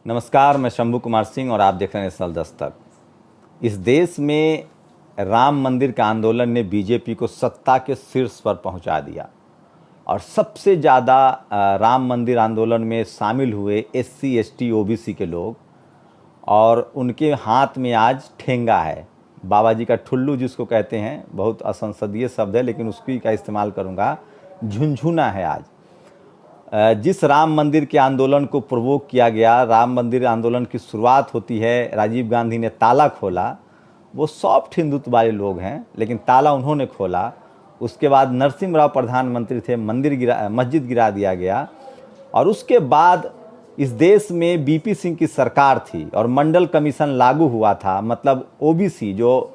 नमस्कार, मैं शंभू कुमार सिंह और आप देख रहे हैं नेशनल दस्तक। इस देश में राम मंदिर का आंदोलन ने बीजेपी को सत्ता के शीर्ष पर पहुंचा दिया और सबसे ज़्यादा राम मंदिर आंदोलन में शामिल हुए एससी, एसटी, ओबीसी के लोग और उनके हाथ में आज ठेंगा है। बाबा जी का ठुल्लू जिसको कहते हैं, बहुत असंसदीय शब्द है लेकिन उसकी का इस्तेमाल करूँगा, झुनझुना है आज। जिस राम मंदिर के आंदोलन को प्रोवोक किया गया, राम मंदिर आंदोलन की शुरुआत होती है, राजीव गांधी ने ताला खोला। वो सॉफ्ट हिंदुत्व वाले लोग हैं लेकिन ताला उन्होंने खोला। उसके बाद नरसिम्हा राव प्रधानमंत्री थे, मस्जिद गिरा दिया गया और उसके बाद इस देश में बीपी सिंह की सरकार थी और मंडल कमीशन लागू हुआ था। मतलब ओबीसी जो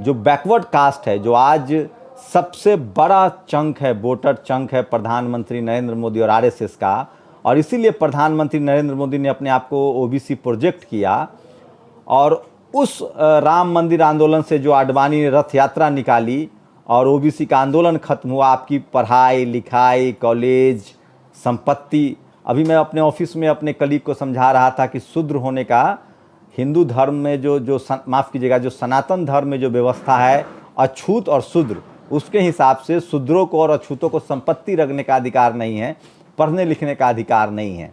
बैकवर्ड कास्ट है, जो आज सबसे बड़ा चंक है, वोटर चंक है प्रधानमंत्री नरेंद्र मोदी और आरएसएस का, और इसीलिए प्रधानमंत्री नरेंद्र मोदी ने अपने आप को ओबीसी प्रोजेक्ट किया। और उस राम मंदिर आंदोलन से जो आडवाणी ने रथ यात्रा निकाली और ओबीसी का आंदोलन खत्म हुआ, आपकी पढ़ाई लिखाई, कॉलेज, संपत्ति। अभी मैं अपने ऑफिस में अपने कलीग को समझा रहा था कि शूद्र होने का हिंदू धर्म में माफ़ कीजिएगा, जो सनातन धर्म में जो व्यवस्था है, अछूत और शूद्र, उसके हिसाब से शूद्रों को और अछूतों को संपत्ति रखने का अधिकार नहीं है, पढ़ने लिखने का अधिकार नहीं है।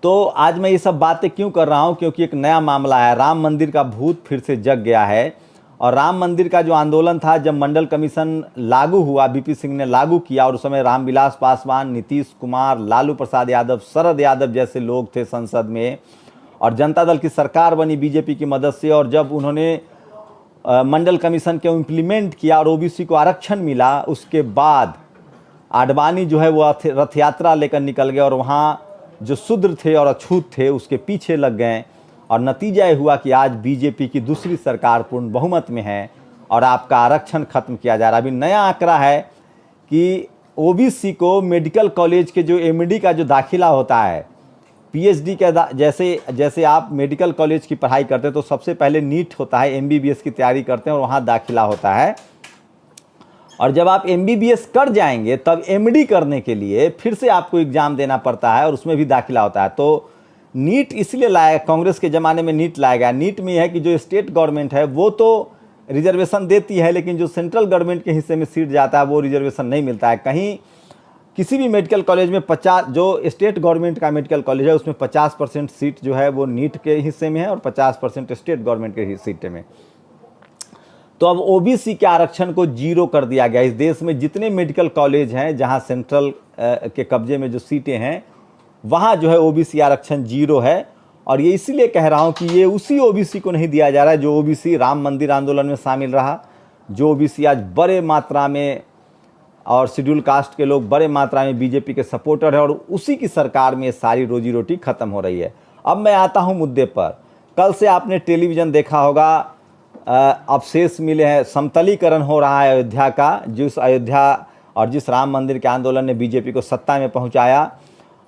तो आज मैं ये सब बातें क्यों कर रहा हूँ? क्योंकि एक नया मामला है, राम मंदिर का भूत फिर से जग गया है। और राम मंदिर का जो आंदोलन था, जब मंडल कमीशन लागू हुआ, बीपी सिंह ने लागू किया और उस समय रामविलास पासवान, नीतीश कुमार, लालू प्रसाद यादव, शरद यादव जैसे लोग थे संसद में और जनता दल की सरकार बनी बीजेपी की मदद से। और जब उन्होंने मंडल कमीशन को इम्प्लीमेंट किया और ओबीसी को आरक्षण मिला, उसके बाद आडवाणी जो है वो रथ यात्रा लेकर निकल गए और वहाँ जो शूद्र थे और अछूत थे उसके पीछे लग गए। और नतीजा ये हुआ कि आज बीजेपी की दूसरी सरकार पूर्ण बहुमत में है और आपका आरक्षण खत्म किया जा रहा है। अभी नया आंकड़ा है कि ओबीसी को मेडिकल कॉलेज के जो एमडी का जो दाखिला होता है, पीएचडी का, जैसे आप मेडिकल कॉलेज की पढ़ाई करते हैं तो सबसे पहले नीट होता है, एमबीबीएस की तैयारी करते हैं और वहाँ दाखिला होता है। और जब आप एमबीबीएस कर जाएंगे तब एमडी करने के लिए फिर से आपको एग्ज़ाम देना पड़ता है और उसमें भी दाखिला होता है। तो नीट इसलिए लाया, कांग्रेस के ज़माने में नीट लाया गया। नीट में यह है कि जो स्टेट गवर्नमेंट है वो तो रिजर्वेशन देती है लेकिन जो सेंट्रल गवर्नमेंट के हिस्से में सीट जाता है वो रिजर्वेशन नहीं मिलता है। कहीं किसी भी मेडिकल कॉलेज में 50, जो स्टेट गवर्नमेंट का मेडिकल कॉलेज है उसमें 50% सीट जो है वो नीट के हिस्से में है और 50% स्टेट गवर्नमेंट के सीटें में। तो अब ओबीसी के आरक्षण को जीरो कर दिया गया। इस देश में जितने मेडिकल कॉलेज हैं जहां सेंट्रल के कब्जे में जो सीटें हैं वहां जो है ओबीसी आरक्षण जीरो है। और ये इसीलिए कह रहा हूं कि ये उसी ओबीसी को नहीं दिया जा रहा है जो ओबीसी राम मंदिर आंदोलन में शामिल रहा, जो ओबीसी आज बड़े मात्रा में और शेड्यूल कास्ट के लोग बड़े मात्रा में बीजेपी के सपोर्टर है और उसी की सरकार में सारी रोजी रोटी खत्म हो रही है। अब मैं आता हूं मुद्दे पर। कल से आपने टेलीविज़न देखा होगा, अवशेष मिले हैं, समतलीकरण हो रहा है अयोध्या का। जिस अयोध्या और जिस राम मंदिर के आंदोलन ने बीजेपी को सत्ता में पहुंचाया,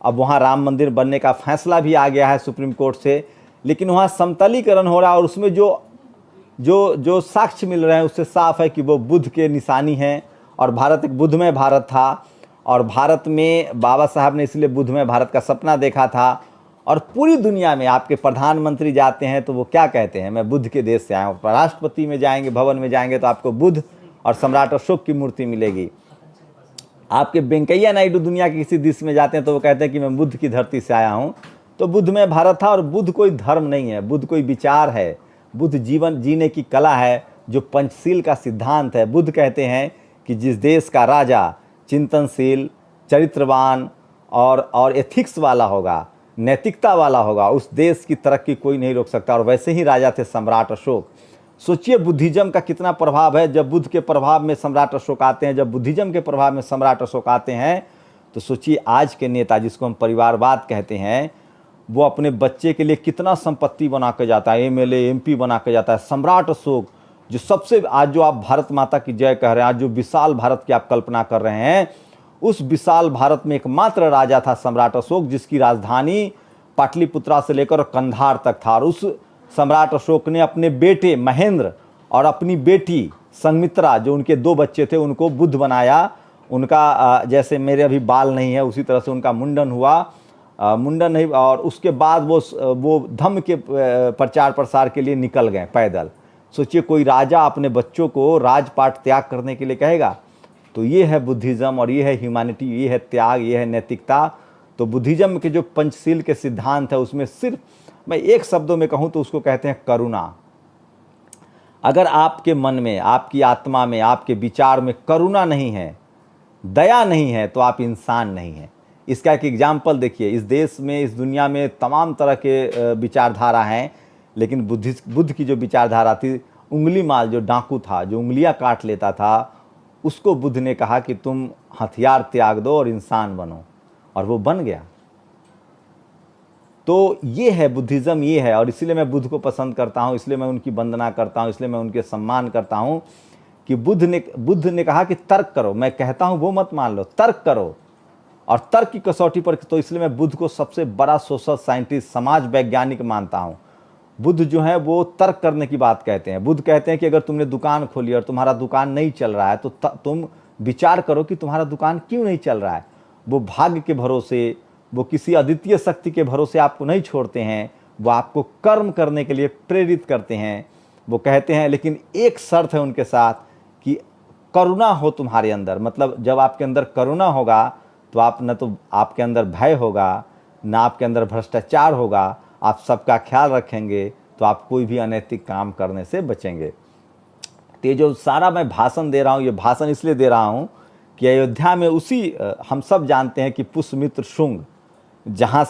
अब वहां राम मंदिर बनने का फैसला भी आ गया है सुप्रीम कोर्ट से, लेकिन वहां समतलीकरण हो रहा है और उसमें जो साक्ष्य मिल रहे हैं उससे साफ है कि वो बुद्ध के निशानी हैं। और भारत एक बुद्धमय भारत था और भारत में बाबा साहब ने इसलिए बुद्धमय भारत का सपना देखा था। और पूरी दुनिया में आपके प्रधानमंत्री जाते हैं तो वो क्या कहते हैं, मैं बुद्ध के देश से आया हूँ। राष्ट्रपति में जाएंगे, भवन में जाएंगे तो आपको बुद्ध और सम्राट अशोक की मूर्ति मिलेगी। आपके वेंकैया नायडू दुनिया के किसी देश में जाते हैं तो वो कहते हैं कि मैं बुद्ध की धरती से आया हूँ। तो बुद्धमय भारत था। और बुद्ध कोई धर्म नहीं है, बुद्ध कोई विचार है, बुद्ध जीवन जीने की कला है जो पंचशील का सिद्धांत है। बुद्ध कहते हैं कि जिस देश का राजा चिंतनशील, चरित्रवान और एथिक्स वाला होगा, नैतिकता वाला होगा, उस देश की तरक्की कोई नहीं रोक सकता। और वैसे ही राजा थे सम्राट अशोक। सोचिए बुद्धिज्म का कितना प्रभाव है। जब बुद्ध के प्रभाव में सम्राट अशोक आते हैं, जब बुद्धिज्म के प्रभाव में सम्राट अशोक आते हैं, तो सोचिए आज के नेता जिसको हम परिवारवाद कहते हैं, वो अपने बच्चे के लिए कितना संपत्ति बना के जाता है, एमएलए एमपी बना के जाता है। सम्राट अशोक जो सबसे, आज जो आप भारत माता की जय कह रहे हैं, आज जो विशाल भारत की आप कल्पना कर रहे हैं, उस विशाल भारत में एकमात्र राजा था सम्राट अशोक जिसकी राजधानी पाटलिपुत्रा से लेकर कंधार तक था। और उस सम्राट अशोक ने अपने बेटे महेंद्र और अपनी बेटी संघमित्रा, जो उनके 2 बच्चे थे, उनको बुद्ध बनाया। उनका जैसे मेरे अभी बाल नहीं है उसी तरह से उनका मुंडन हुआ मुंडन नहीं, और उसके बाद वो धम्म के प्रचार प्रसार के लिए निकल गए पैदल। सोचिए कोई राजा अपने बच्चों को राजपाट त्याग करने के लिए कहेगा। तो ये है बुद्धिज़्म और ये है ह्यूमैनिटी, ये है त्याग, ये है नैतिकता। तो बुद्धिज़्म के जो पंचशील के सिद्धांत है उसमें सिर्फ मैं एक शब्दों में कहूँ तो उसको कहते हैं करुणा। अगर आपके मन में, आपकी आत्मा में, आपके विचार में करुणा नहीं है, दया नहीं है, तो आप इंसान नहीं हैं। इसका एक एग्जाम्पल देखिए, इस देश में, इस दुनिया में तमाम तरह के विचारधारा हैं, लेकिन बुद्ध की जो विचारधारा थी, उंगली माल जो डाकू था, जो उंगलियां काट लेता था, उसको बुद्ध ने कहा कि तुम हथियार त्याग दो और इंसान बनो, और वो बन गया। तो ये है बुद्धिज़्म, ये है। और इसलिए मैं बुद्ध को पसंद करता हूँ, इसलिए मैं उनकी वंदना करता हूँ, इसलिए मैं उनके सम्मान करता हूँ कि बुद्ध ने कहा कि तर्क करो। मैं कहता हूँ वो मत मान लो, तर्क करो, और तर्क की कसौटी पर। तो इसलिए मैं बुद्ध को सबसे बड़ा सोशल साइंटिस्ट, समाज वैज्ञानिक मानता हूँ। बुद्ध जो है वो तर्क करने की बात कहते हैं। बुद्ध कहते हैं कि अगर तुमने दुकान खोली और तुम्हारा दुकान नहीं चल रहा है तो तुम विचार करो कि तुम्हारा दुकान क्यों नहीं चल रहा है। वो भाग्य के भरोसे, वो किसी अद्वितीय शक्ति के भरोसे आपको नहीं छोड़ते हैं, वो आपको कर्म करने के लिए प्रेरित करते हैं। वो कहते हैं लेकिन एक शर्त है उनके साथ कि करुणा हो तुम्हारे अंदर। मतलब जब आपके अंदर करुणा होगा तो आप न तो आपके अंदर भय होगा, न आपके अंदर भ्रष्टाचार होगा, आप सबका ख्याल रखेंगे, तो आप कोई भी अनैतिक काम करने से बचेंगे। तो ये जो सारा मैं भाषण दे रहा हूँ, ये भाषण इसलिए दे रहा हूँ कि अयोध्या में हम सब जानते हैं कि पुष्यमित्र शुंग, जहाँ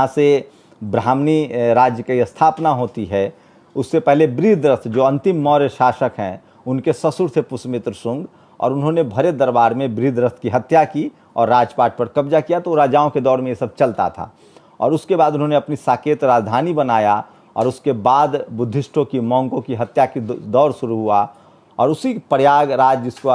से ब्राह्मणी राज्य की स्थापना होती है, उससे पहले बृहद्रथ जो अंतिम मौर्य शासक हैं, उनके ससुर थे पुष्यमित्र शुंग, और उन्होंने भरे दरबार में बृहद्रथ की हत्या की और राजपाट पर कब्जा किया। तो राजाओं के दौर में ये सब चलता था। और उसके बाद उन्होंने अपनी साकेत राजधानी बनाया, और उसके बाद बुद्धिस्टों की, मोंगों की हत्या की दौर शुरू हुआ। और उसी प्रयागराज, जिसको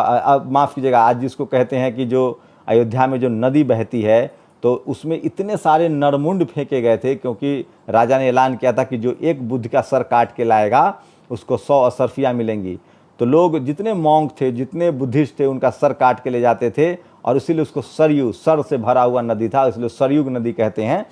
माफ़ कीजिएगा, आज जिसको कहते हैं कि जो अयोध्या में जो नदी बहती है, तो उसमें इतने सारे नरमुंड फेंके गए थे, क्योंकि राजा ने ऐलान किया था कि जो एक बुद्ध का सर काट के लाएगा उसको 100 अशर्फियाँ मिलेंगी। तो लोग, जितने मोंग थे, जितने बुद्धिस्ट थे, उनका सर काट के ले जाते थे, और इसीलिए उसको सरयू, सर से भरा हुआ नदी था, इसलिए सरयुग नदी कहते हैं।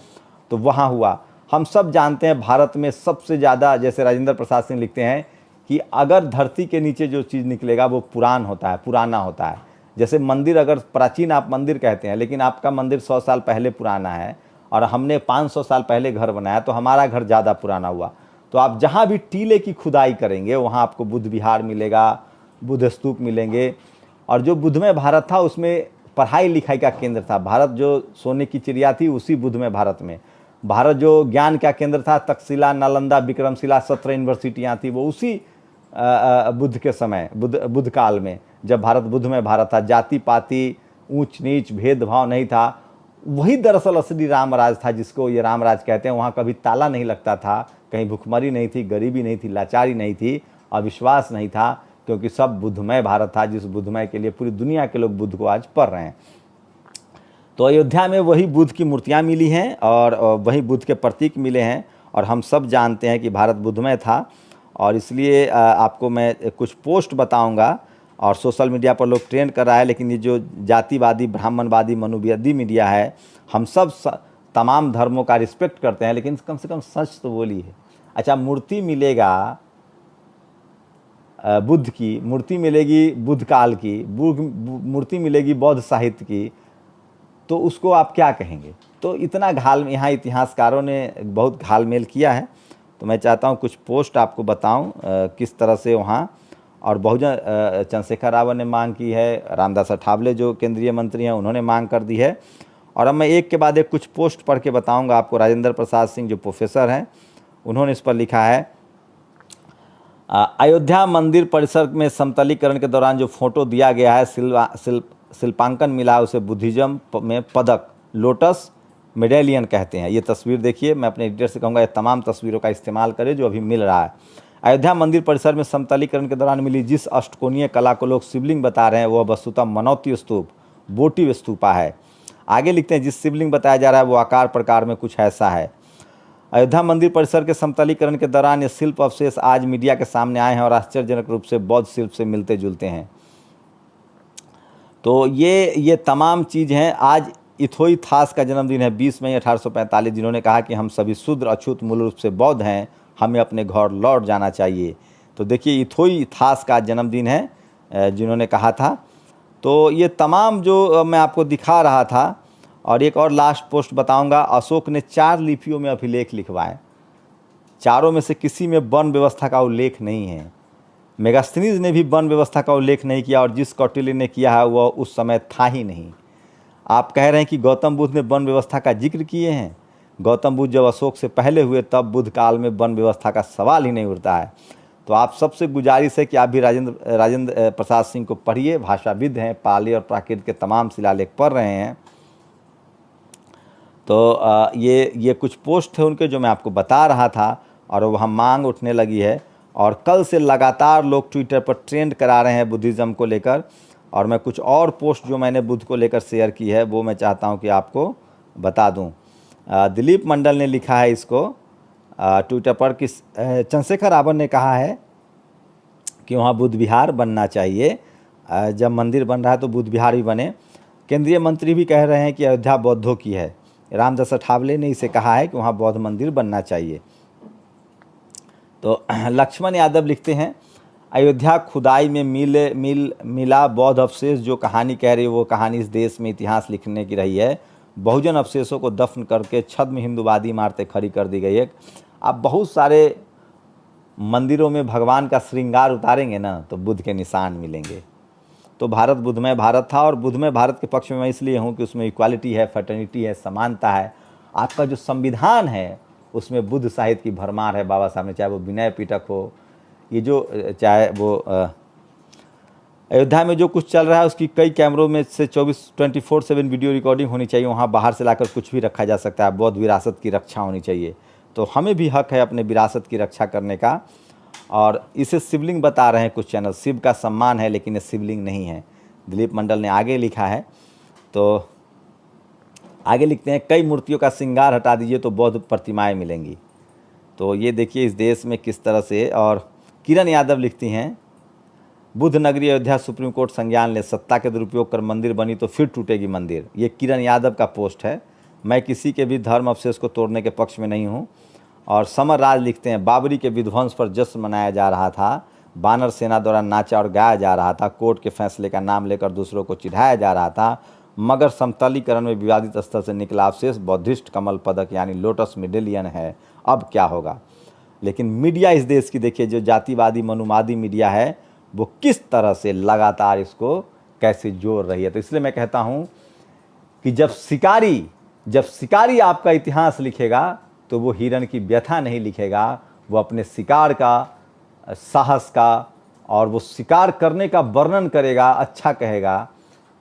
तो वहाँ हुआ। हम सब जानते हैं भारत में सबसे ज़्यादा, जैसे राजेंद्र प्रसाद सिंह लिखते हैं कि अगर धरती के नीचे जो चीज़ निकलेगा वो पुराना होता है। जैसे मंदिर, अगर प्राचीन आप मंदिर कहते हैं, लेकिन आपका मंदिर 100 साल पहले पुराना है और हमने 500 साल पहले घर बनाया, तो हमारा घर ज़्यादा पुराना हुआ। तो आप जहाँ भी टीले की खुदाई करेंगे वहाँ आपको बुद्ध विहार मिलेगा, बुद्ध स्तूप मिलेंगे। और जो बुद्धमय भारत था उसमें पढ़ाई लिखाई का केंद्र था। भारत जो सोने की चिड़िया थी, उसी बुद्धमय भारत में। भारत जो ज्ञान का केंद्र था, तक्षशिला, नालंदा, विक्रमशिला, 17 यूनिवर्सिटियाँ थी, वो उसी बुद्ध के समय, बुद्ध काल में, जब भारत बुद्धमय भारत था। जाति पाति, ऊंच नीच, भेदभाव नहीं था। वही दरअसल असली रामराज था, जिसको ये रामराज कहते हैं। वहाँ कभी ताला नहीं लगता था, कहीं भुखमरी नहीं थी, गरीबी नहीं थी, लाचारी नहीं थी, अविश्वास नहीं था, क्योंकि सब बुद्धमय भारत था, जिस बुद्धमय के लिए पूरी दुनिया के लोग बुद्ध को आज पढ़ रहे हैं। तो अयोध्या में वही बुद्ध की मूर्तियाँ मिली हैं और वही बुद्ध के प्रतीक मिले हैं। और हम सब जानते हैं कि भारत बुद्धमय था, और इसलिए आपको मैं कुछ पोस्ट बताऊंगा, और सोशल मीडिया पर लोग ट्रेंड कर रहा है। लेकिन ये जो जातिवादी, ब्राह्मणवादी, मनुवादी मीडिया है, हम सब तमाम धर्मों का रिस्पेक्ट करते हैं, लेकिन कम से कम सच तो बोली है। अच्छा, मूर्ति मिलेगा बुद्ध की, मूर्ति मिलेगी बुद्ध काल की, मूर्ति मिलेगी बौद्ध साहित्य की, तो उसको आप क्या कहेंगे? तो इतना यहाँ इतिहासकारों ने बहुत घालमेल किया है। तो मैं चाहता हूँ कुछ पोस्ट आपको बताऊँ किस तरह से वहाँ, और बहुजन चंद्रशेखर रावत ने मांग की है, रामदास अठावले जो केंद्रीय मंत्री हैं उन्होंने मांग कर दी है। और अब मैं एक के बाद एक कुछ पोस्ट पढ़ के बताऊँगा आपको। राजेंद्र प्रसाद सिंह जो प्रोफेसर हैं, उन्होंने इस पर लिखा है, अयोध्या मंदिर परिसर में समतलीकरण के दौरान जो फोटो दिया गया है, शिल्पांकन मिला है, उसे बुद्धिज्म में पदक, लोटस मेडेलियन कहते हैं। ये तस्वीर देखिए, मैं अपने एडिटर से कहूँगा ये तमाम तस्वीरों का इस्तेमाल करें जो अभी मिल रहा है। अयोध्या मंदिर परिसर में समतलीकरण के दौरान मिली जिस अष्टकोणीय कला को लोग शिवलिंग बता रहे हैं, वह वस्तुतः मनौती स्तूप, बोटी स्तूपा है। आगे लिखते हैं, जिस शिवलिंग बताया जा रहा है वो आकार प्रकार में कुछ ऐसा है। अयोध्या मंदिर परिसर के समतलीकरण के दौरान ये शिल्प अवशेष आज मीडिया के सामने आए हैं और आश्चर्यजनक रूप से बौद्ध शिल्प से मिलते जुलते हैं। तो ये तमाम चीज़ हैं। आज इथोई थास का जन्मदिन है 20 मई 1845, जिन्होंने कहा कि हम सभी शूद्र अछूत मूल रूप से बौद्ध हैं, हमें अपने घर लौट जाना चाहिए। तो देखिए इथोई थास का जन्मदिन है जिन्होंने कहा था। तो ये तमाम जो मैं आपको दिखा रहा था, और एक और लास्ट पोस्ट बताऊंगा। अशोक ने 4 लिपियों में अभिलेख लिखवाए, चारों में से किसी में वन व्यवस्था का उल्लेख नहीं है। मेगास्थनीज ने भी वन व्यवस्था का उल्लेख नहीं किया, और जिस कौटिल्य ने किया है वह उस समय था ही नहीं। आप कह रहे हैं कि गौतम बुद्ध ने वन व्यवस्था का जिक्र किए हैं। गौतम बुद्ध जब अशोक से पहले हुए तब बुद्ध काल में वन व्यवस्था का सवाल ही नहीं उठता है। तो आप सबसे गुजारिश है कि आप भी राजेंद्र प्रसाद सिंह को पढ़िए, भाषाविद हैं, पाली और प्राकृत के तमाम शिलालेख पढ़ रहे हैं। तो ये कुछ पोस्ट थे उनके जो मैं आपको बता रहा था, और वहाँ मांग उठने लगी है, और कल से लगातार लोग ट्विटर पर ट्रेंड करा रहे हैं बुद्धिज़्म को लेकर। और मैं कुछ और पोस्ट जो मैंने बुद्ध को लेकर शेयर की है वो मैं चाहता हूँ कि आपको बता दूँ। दिलीप मंडल ने लिखा है इसको ट्विटर पर कि चंद्रशेखर रावण ने कहा है कि वहाँ बुद्ध विहार बनना चाहिए, जब मंदिर बन रहा है तो बुद्ध विहार भी बने। केंद्रीय मंत्री भी कह रहे हैं कि अयोध्या बौद्धों की है। रामदास अठावले ने इसे कहा है कि वहाँ बौद्ध मंदिर बनना चाहिए। तो लक्ष्मण यादव लिखते हैं, अयोध्या खुदाई में मिला बौद्ध अवशेष, जो कहानी कह रही है वो कहानी इस देश में इतिहास लिखने की रही है। बहुजन अवशेषों को दफन करके छद्म हिंदूवादी इमारतें खड़ी कर दी गई है। आप बहुत सारे मंदिरों में भगवान का श्रृंगार उतारेंगे ना तो बुद्ध के निशान मिलेंगे। तो भारत बुद्धमय भारत था, और बुद्धमय भारत के पक्ष में मैं इसलिए हूँ कि उसमें इक्वालिटी है, फ्रेटर्निटी है, समानता है। आपका जो संविधान है उसमें बुद्ध साहित्य की भरमार है बाबा साहब ने, चाहे वो विनय पिटक हो, ये जो चाहे वो अयोध्या में जो कुछ चल रहा है उसकी कई कैमरों में से 24/7 वीडियो रिकॉर्डिंग होनी चाहिए। वहाँ बाहर से लाकर कुछ भी रखा जा सकता है। बौद्ध विरासत की रक्षा होनी चाहिए। तो हमें भी हक है अपने विरासत की रक्षा करने का। और इसे शिवलिंग बता रहे हैं कुछ चैनल, शिव का सम्मान है लेकिन ये शिवलिंग नहीं है। दिलीप मंडल ने आगे लिखा है, तो आगे लिखते हैं, कई मूर्तियों का श्रृंगार हटा दीजिए तो बौद्ध प्रतिमाएं मिलेंगी। तो ये देखिए इस देश में किस तरह से। और किरण यादव लिखती हैं, बुद्ध नगरी अयोध्या सुप्रीम कोर्ट संज्ञान ले, सत्ता के दुरुपयोग कर मंदिर बनी तो फिर टूटेगी मंदिर। ये किरण यादव का पोस्ट है। मैं किसी के भी धर्म अवशेष को तोड़ने के पक्ष में नहीं हूँ। और समर राज लिखते हैं, बाबरी के विध्वंस पर जश्न मनाया जा रहा था, बानर सेना द्वारा नाचा और गाया जा रहा था, कोर्ट के फैसले का नाम लेकर दूसरों को चिढ़ाया जा रहा था, मगर समतलीकरण में विवादित स्तर से निकला अवशेष बौद्धिस्ट कमल पदक यानी लोटस मेडेलियन है। अब क्या होगा। लेकिन मीडिया इस देश की देखिए, जो जातिवादी मनुवादी मीडिया है वो किस तरह से लगातार इसको कैसे जोड़ रही है। तो इसलिए मैं कहता हूँ कि जब शिकारी आपका इतिहास लिखेगा तो वो हिरन की व्यथा नहीं लिखेगा, वो अपने शिकार का, साहस का और वो शिकार करने का वर्णन करेगा, अच्छा कहेगा।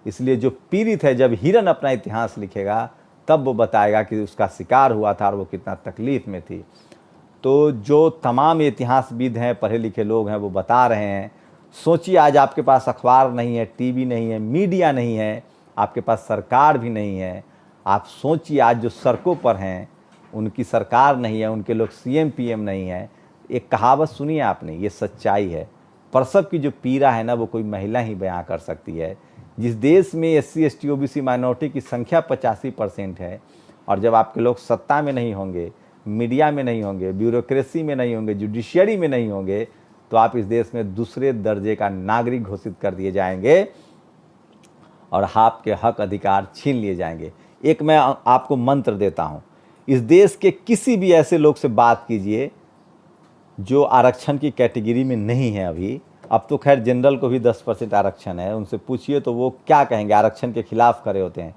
इसलिए जो पीड़ित है, जब हिरन अपना इतिहास लिखेगा तब वो बताएगा कि उसका शिकार हुआ था और वो कितना तकलीफ में थी। तो जो तमाम इतिहासविद हैं, पढ़े लिखे लोग हैं, वो बता रहे हैं। सोचिए आज आपके पास अखबार नहीं है, टीवी नहीं है, मीडिया नहीं है, आपके पास सरकार भी नहीं है। आप सोचिए आज जो सड़कों पर हैं उनकी सरकार नहीं है, उनके लोग सीएम पीएम नहीं है। एक कहावत सुनिए आपने, ये सच्चाई है, प्रसव की जो पीड़ा है ना वो कोई महिला ही बयां कर सकती है। जिस देश में SC ST OBC माइनॉरिटी की संख्या 85% है, और जब आपके लोग सत्ता में नहीं होंगे, मीडिया में नहीं होंगे, ब्यूरोक्रेसी में नहीं होंगे, जुडिशियरी में नहीं होंगे, तो आप इस देश में दूसरे दर्जे का नागरिक घोषित कर दिए जाएंगे और आपके हक अधिकार छीन लिए जाएंगे। एक मैं आपको मंत्र देता हूं, इस देश के किसी भी ऐसे लोग से बात कीजिए जो आरक्षण की कैटेगरी में नहीं है अभी। अब तो खैर जनरल को भी 10% आरक्षण है, उनसे पूछिए तो वो क्या कहेंगे, आरक्षण के खिलाफ खड़े होते हैं।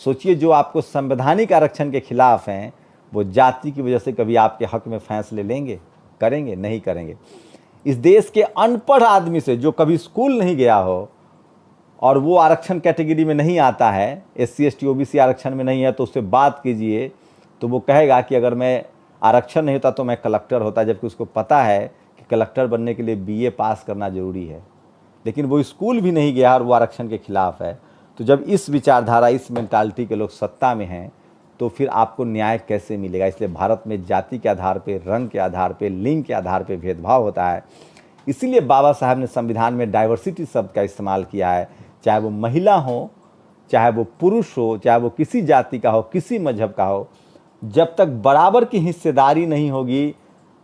सोचिए जो आपको संवैधानिक आरक्षण के खिलाफ हैं वो जाति की वजह से कभी आपके हक में फैसले लेंगे, करेंगे? नहीं करेंगे। इस देश के अनपढ़ आदमी से जो कभी स्कूल नहीं गया हो और वो आरक्षण कैटेगरी में नहीं आता है, SC ST OBC आरक्षण में नहीं है, तो उससे बात कीजिए तो वो कहेगा कि अगर मैं आरक्षण नहीं होता तो मैं कलेक्टर होता, जबकि उसको पता है कि कलेक्टर बनने के लिए BA पास करना जरूरी है। लेकिन वो स्कूल भी नहीं गया और वो आरक्षण के खिलाफ है। तो जब इस विचारधारा, इस मेंटालिटी के लोग सत्ता में हैं तो फिर आपको न्याय कैसे मिलेगा। इसलिए भारत में जाति के आधार पे, रंग के आधार पे, लिंग के आधार पे भेदभाव होता है। इसीलिए बाबा साहब ने संविधान में डाइवर्सिटी शब्द का इस्तेमाल किया है। चाहे वो महिला हो, चाहे वो पुरुष हो, चाहे वो किसी जाति का हो, किसी मजहब का हो, जब तक बराबर की हिस्सेदारी नहीं होगी,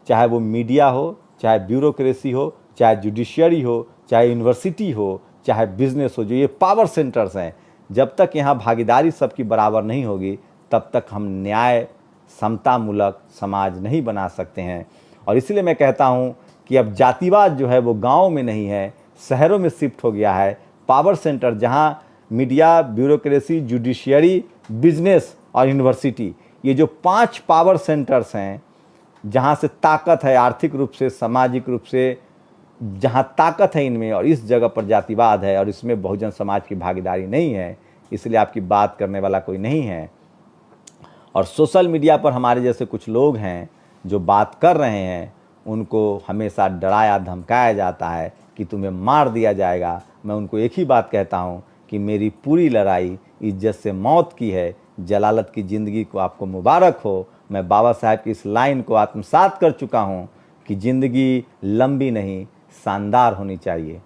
चाहे वो मीडिया हो, चाहे ब्यूरोक्रेसी हो, चाहे जुडिशियरी हो, चाहे यूनिवर्सिटी हो, चाहे बिजनेस हो, जो ये पावर सेंटर्स हैं, जब तक यहाँ भागीदारी सबकी बराबर नहीं होगी, तब तक हम न्याय समतामूलक समाज नहीं बना सकते हैं। और इसलिए मैं कहता हूँ कि अब जातिवाद जो है वो गाँव में नहीं है, शहरों में शिफ्ट हो गया है। पावर सेंटर जहाँ मीडिया, ब्यूरोक्रेसी, जुडिशियरी, बिजनेस और यूनिवर्सिटी, ये जो 5 पावर सेंटर्स हैं, जहाँ से ताकत है आर्थिक रूप से, सामाजिक रूप से, जहाँ ताकत है इनमें, और इस जगह पर जातिवाद है और इसमें बहुजन समाज की भागीदारी नहीं है, इसलिए आपकी बात करने वाला कोई नहीं है। और सोशल मीडिया पर हमारे जैसे कुछ लोग हैं जो बात कर रहे हैं, उनको हमेशा डराया धमकाया जाता है कि तुम्हें मार दिया जाएगा। मैं उनको एक ही बात कहता हूँ कि मेरी पूरी लड़ाई इज्जत से मौत की है। जलालत की ज़िंदगी को आपको मुबारक हो। मैं बाबा साहब की इस लाइन को आत्मसात कर चुका हूँ कि ज़िंदगी लंबी नहीं, शानदार होनी चाहिए,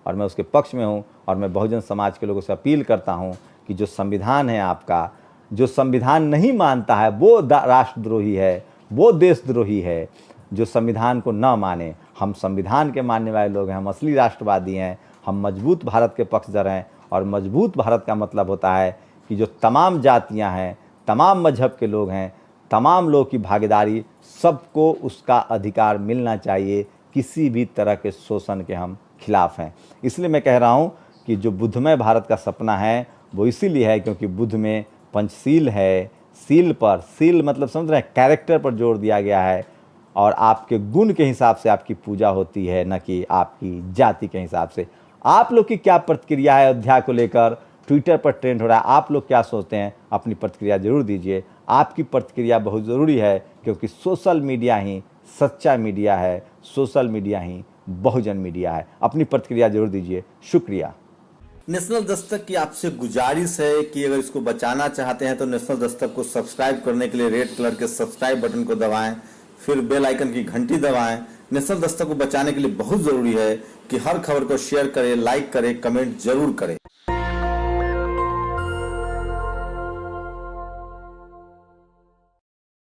और मैं उसके पक्ष में हूँ। और मैं बहुजन समाज के लोगों से अपील करता हूँ कि जो संविधान है आपका, जो संविधान नहीं मानता है वो राष्ट्रद्रोही है, वो देशद्रोही है। जो संविधान को न माने, हम संविधान के मानने वाले लोग हैं, हम असली राष्ट्रवादी हैं, हम मजबूत भारत के पक्षधर हैं। और मजबूत भारत का मतलब होता है कि जो तमाम जातियां हैं, तमाम मजहब के लोग हैं, तमाम लोग की भागीदारी, सबको उसका अधिकार मिलना चाहिए। किसी भी तरह के शोषण के हम खिलाफ हैं। इसलिए मैं कह रहा हूँ कि जो बुद्धमय भारत का सपना है वो इसीलिए है क्योंकि बुद्ध में पंचशील है। सील पर, सील मतलब समझ रहे हैं, कैरेक्टर पर जोर दिया गया है, और आपके गुण के हिसाब से आपकी पूजा होती है, न कि आपकी जाति के हिसाब से। आप लोग की क्या प्रतिक्रिया है अयोध्या को लेकर? ट्विटर पर ट्रेंड हो रहा है, आप लोग क्या सोचते हैं? अपनी प्रतिक्रिया जरूर दीजिए। आपकी प्रतिक्रिया बहुत ज़रूरी है क्योंकि सोशल मीडिया ही सच्चा मीडिया है, सोशल मीडिया ही बहुजन मीडिया है। अपनी प्रतिक्रिया जरूर दीजिए। शुक्रिया। नेशनल दस्तक की आपसे गुजारिश है कि अगर इसको बचाना चाहते हैं तो नेशनल दस्तक को सब्सक्राइब करने के लिए रेड कलर के सब्सक्राइब बटन को दबाएं, फिर बेल आइकन की घंटी दबाएं। नेशनल दस्तक को बचाने के लिए बहुत जरूरी है कि हर खबर को शेयर करें, लाइक करें, कमेंट जरूर करें।